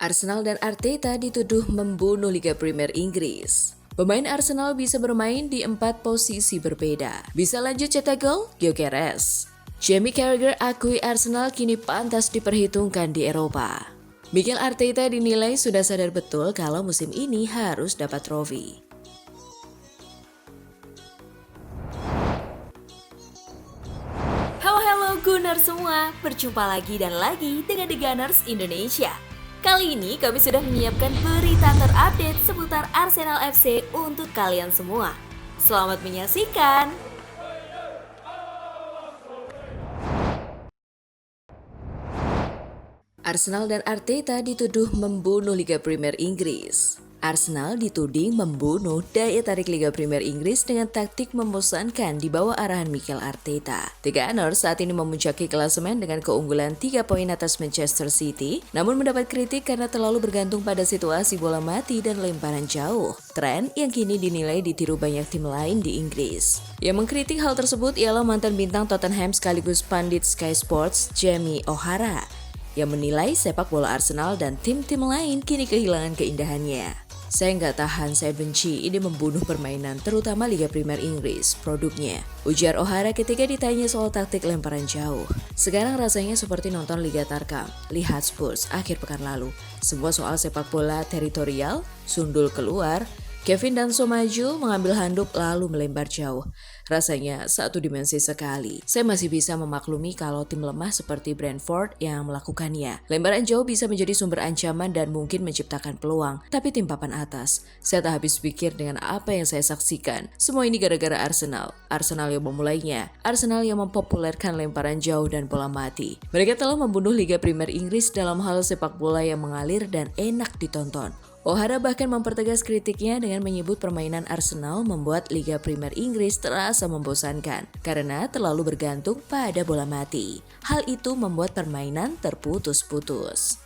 Arsenal dan Arteta dituduh membunuh Liga Premier Inggris. Pemain Arsenal bisa bermain di 4 posisi berbeda. Bisa lanjut cetak gol? Gyökeres. Jamie Carragher akui Arsenal kini pantas diperhitungkan di Eropa. Mikel Arteta dinilai sudah sadar betul kalau musim ini harus dapat trofi. Halo Gunners semua, berjumpa lagi dan lagi dengan The Gunners Indonesia. Kali ini kami sudah menyiapkan berita terupdate seputar Arsenal FC untuk kalian semua. Selamat menyaksikan! Arsenal dan Arteta dituduh membunuh Liga Premier Inggris. Arsenal dituding membunuh daya tarik Liga Premier Inggris dengan taktik membosankan di bawah arahan Mikel Arteta. The Gunners saat ini memuncaki klasemen dengan keunggulan 3 poin atas Manchester City, namun mendapat kritik karena terlalu bergantung pada situasi bola mati dan lemparan jauh. Tren yang kini dinilai ditiru banyak tim lain di Inggris. Yang mengkritik hal tersebut ialah mantan bintang Tottenham sekaligus pandit Sky Sports Jamie O'Hara, yang menilai sepak bola Arsenal dan tim-tim lain kini kehilangan keindahannya. Saya nggak tahan, saya benci, ini membunuh permainan, terutama Liga Premier Inggris, produknya. Ujar O'Hara ketika ditanya soal taktik lemparan jauh. Sekarang rasanya seperti nonton Liga Tarkam, lihat Spurs akhir pekan lalu. Semua soal sepak bola teritorial, sundul keluar, Kevin Danso maju, mengambil handuk lalu melempar jauh. Rasanya satu dimensi sekali. Saya masih bisa memaklumi kalau tim lemah seperti Brentford yang melakukannya. Lemparan jauh bisa menjadi sumber ancaman dan mungkin menciptakan peluang. Tapi tim papan atas, saya tak habis pikir dengan apa yang saya saksikan. Semua ini gara-gara Arsenal. Arsenal yang memulainya. Arsenal yang mempopulerkan lemparan jauh dan bola mati. Mereka telah membunuh Liga Premier Inggris dalam hal sepak bola yang mengalir dan enak ditonton. O'Hara bahkan mempertegas kritiknya dengan menyebut permainan Arsenal membuat Liga Premier Inggris terasa membosankan karena terlalu bergantung pada bola mati. Hal itu membuat permainan terputus-putus.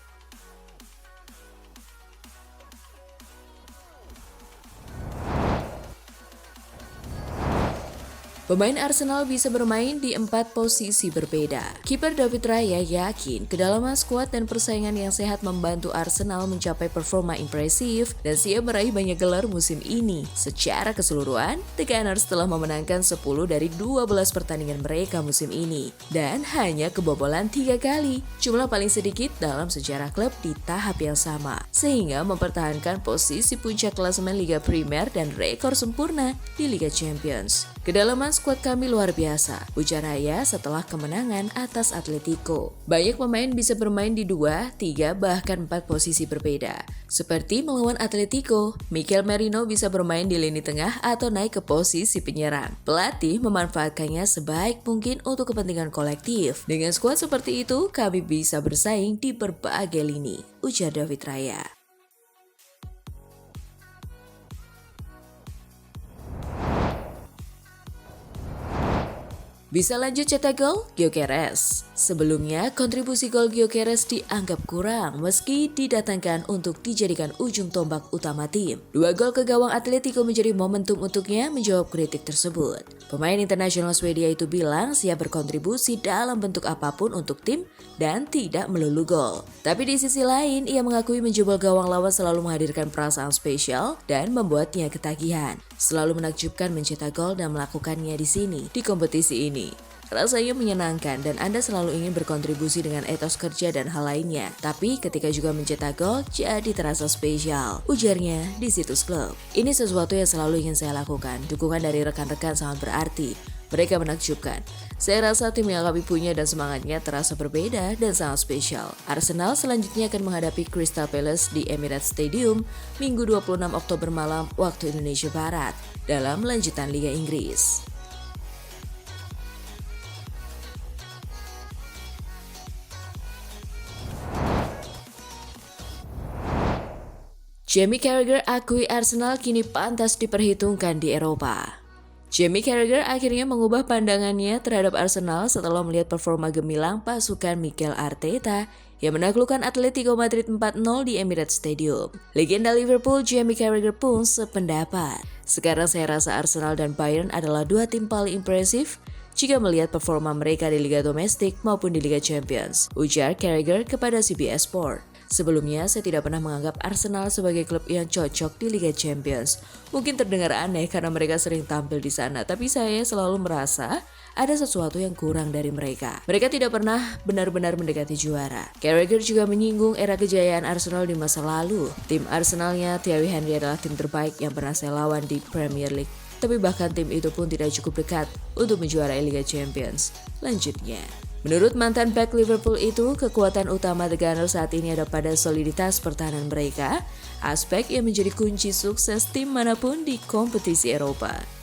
Pemain Arsenal bisa bermain di 4 posisi berbeda. Kiper David Raya yakin kedalaman skuad dan persaingan yang sehat membantu Arsenal mencapai performa impresif dan siap meraih banyak gelar musim ini. Secara keseluruhan, The Gunners telah memenangkan 10 dari 12 pertandingan mereka musim ini dan hanya kebobolan 3 kali, jumlah paling sedikit dalam sejarah klub di tahap yang sama, sehingga mempertahankan posisi puncak klasemen Liga Premier dan rekor sempurna di Liga Champions. Kedalaman skuad kami luar biasa, ujar Raya setelah kemenangan atas Atletico. Banyak pemain bisa bermain di 2, 3, bahkan 4 posisi berbeda. Seperti melawan Atletico, Mikel Merino bisa bermain di lini tengah atau naik ke posisi penyerang. Pelatih memanfaatkannya sebaik mungkin untuk kepentingan kolektif. Dengan skuad seperti itu, kami bisa bersaing di berbagai lini, ujar David Raya. Bisa lanjut cetak gol? Gyökeres. Sebelumnya, kontribusi gol Gyökeres dianggap kurang meski didatangkan untuk dijadikan ujung tombak utama tim. 2 gol ke gawang Atletico menjadi momentum untuknya menjawab kritik tersebut. Pemain internasional Swedia itu bilang siap berkontribusi dalam bentuk apapun untuk tim dan tidak melulu gol. Tapi di sisi lain, ia mengakui menjebol gawang lawan selalu menghadirkan perasaan spesial dan membuatnya ketagihan. Selalu menakjubkan mencetak gol dan melakukannya di sini, di kompetisi ini. Rasanya menyenangkan dan Anda selalu ingin berkontribusi dengan etos kerja dan hal lainnya. Tapi ketika juga mencetak gol, jadi terasa spesial, ujarnya di situs klub. Ini sesuatu yang selalu ingin saya lakukan. Dukungan dari rekan-rekan sangat berarti. Mereka menakjubkan. Saya rasa tim yang kami punya dan semangatnya terasa berbeda dan sangat spesial. Arsenal selanjutnya akan menghadapi Crystal Palace di Emirates Stadium Minggu 26 Oktober malam waktu Indonesia Barat dalam lanjutan Liga Inggris. Jamie Carragher akui Arsenal kini pantas diperhitungkan di Eropa. Jamie Carragher akhirnya mengubah pandangannya terhadap Arsenal setelah melihat performa gemilang pasukan Mikel Arteta yang menaklukkan Atletico Madrid 4-0 di Emirates Stadium. Legenda Liverpool Jamie Carragher pun sependapat. Sekarang saya rasa Arsenal dan Bayern adalah 2 tim paling impresif jika melihat performa mereka di Liga Domestik maupun di Liga Champions, ujar Carragher kepada CBS Sport. Sebelumnya, saya tidak pernah menganggap Arsenal sebagai klub yang cocok di Liga Champions. Mungkin terdengar aneh karena mereka sering tampil di sana, tapi saya selalu merasa ada sesuatu yang kurang dari mereka. Mereka tidak pernah benar-benar mendekati juara. Carragher juga menyinggung era kejayaan Arsenal di masa lalu. Tim Arsenalnya, Thierry Henry adalah tim terbaik yang pernah saya lawan di Premier League. Tapi bahkan tim itu pun tidak cukup dekat untuk menjuarai Liga Champions. Lanjutnya, menurut mantan bek Liverpool itu, kekuatan utama The Gunners saat ini ada pada soliditas pertahanan mereka, aspek yang menjadi kunci sukses tim manapun di kompetisi Eropa.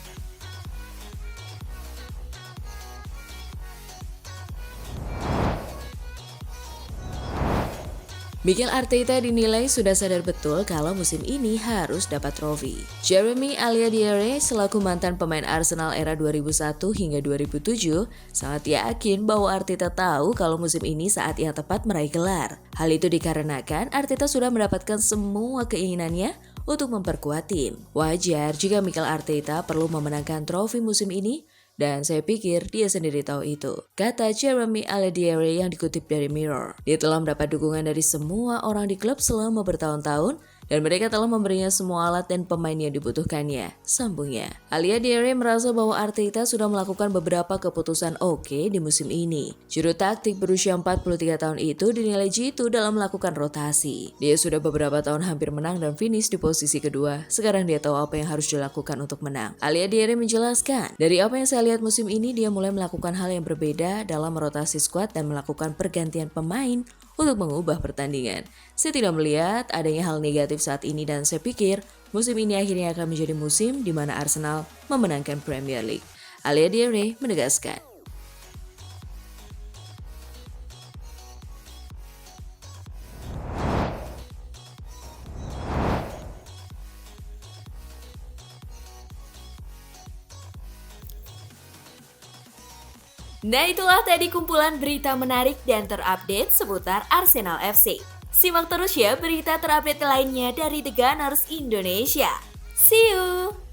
Mikel Arteta dinilai sudah sadar betul kalau musim ini harus dapat trofi. Jeremy Aliadiere selaku mantan pemain Arsenal era 2001 hingga 2007 sangat yakin bahwa Arteta tahu kalau musim ini saat yang tepat meraih gelar. Hal itu dikarenakan Arteta sudah mendapatkan semua keinginannya untuk memperkuat tim. Wajar jika Mikel Arteta perlu memenangkan trofi musim ini, dan saya pikir dia sendiri tahu itu, kata Jeremy Aliadiere yang dikutip dari Mirror. Dia telah mendapat dukungan dari semua orang di klub selama bertahun-tahun, dan mereka telah memberinya semua alat dan pemain yang dibutuhkannya, sambungnya. Aliadiere merasa bahwa Arteta sudah melakukan beberapa keputusan oke di musim ini. Juru taktik berusia 43 tahun itu dinilai jitu dalam melakukan rotasi. Dia sudah beberapa tahun hampir menang dan finish di posisi kedua. Sekarang dia tahu apa yang harus dilakukan untuk menang. Aliadiere menjelaskan, dari apa yang saya lihat musim ini dia mulai melakukan hal yang berbeda dalam merotasi skuad dan melakukan pergantian pemain untuk mengubah pertandingan. Saya tidak melihat adanya hal negatif saat ini dan saya pikir musim ini akhirnya akan menjadi musim di mana Arsenal memenangkan Premier League. Aliadiere menegaskan. Nah, itulah tadi kumpulan berita menarik dan terupdate seputar Arsenal FC. Simak terus ya berita terupdate lainnya dari The Gunners Indonesia. See you!